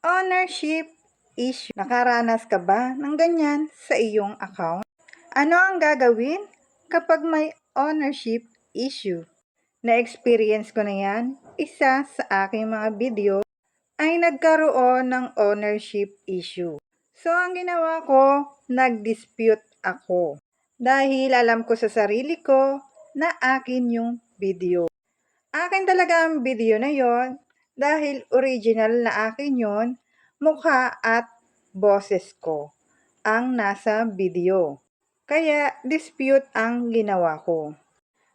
Ownership issue. Nakaranas ka ba ng ganyan sa iyong account? Ano ang gagawin kapag may ownership issue? Na-experience ko na yan. Isa sa aking mga video ay nagkaroon ng ownership issue. So, ang ginawa ko, nag-dispute ako. Dahil alam ko sa sarili ko na akin yung video. Akin talaga ang video na yon dahil original na akin yon, mukha at boses ko ang nasa video. Kaya dispute ang ginawa ko.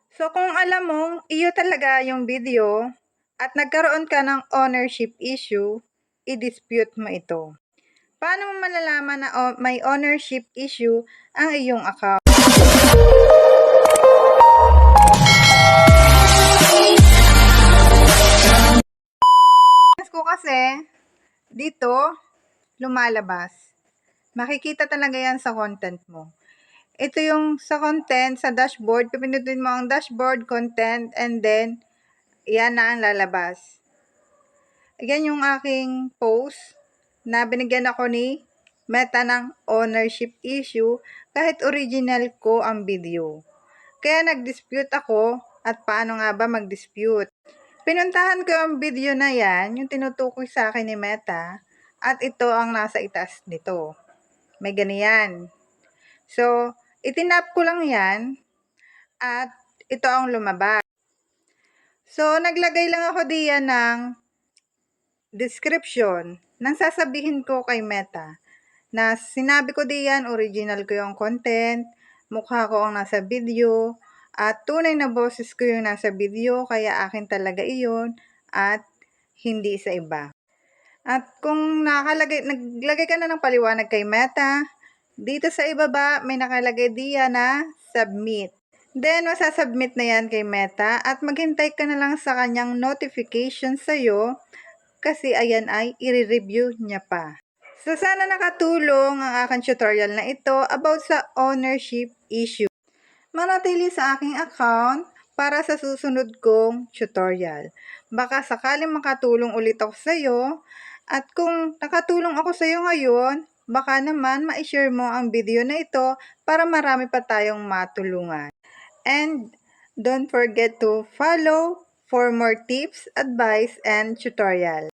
So kung alam mong iyo talaga yung video at nagkaroon ka ng ownership issue, i-dispute mo ito. Paano mo malalaman na may ownership issue ang iyong account? Ko kasi dito lumalabas. Makikita talaga yan sa content mo. Ito yung sa content, sa dashboard, pipindutin mo ang dashboard, content, and then yan na ang lalabas. Yan yung aking post na binigyan ako ni Meta ng ownership issue kahit original ko ang video. Kaya nag-dispute ako at paano nga ba mag-dispute? Pinuntahan ko ang video na yan, yung tinutukoy sa akin ni Meta, at ito ang nasa itaas nito. May ganyan. So, itinap ko lang yan, at ito ang lumabas. So, naglagay lang ako diyan ng description nang sasabihin ko kay Meta na sinabi ko diyan, original ko yung content, mukha ko ang nasa video, at tunay na boses ko yung nasa video, kaya akin talaga iyon at hindi sa iba. At kung naglagay ka na ng paliwanag kay Meta, dito sa ibaba may nakalagay diyan na submit. Then masasubmit na yan kay Meta at maghintay ka na lang sa kanyang notification sa'yo kasi ayan ay i-review niya pa. So sana nakatulong ang aking tutorial na ito about sa ownership issue. Manatili sa aking account para sa susunod kong tutorial. Baka sakaling makatulong ulit ako sa iyo, at kung nakatulong ako sa iyo ngayon, baka naman ma-share mo ang video na ito para marami pa tayong matulungan. And don't forget to follow for more tips, advice, and tutorial.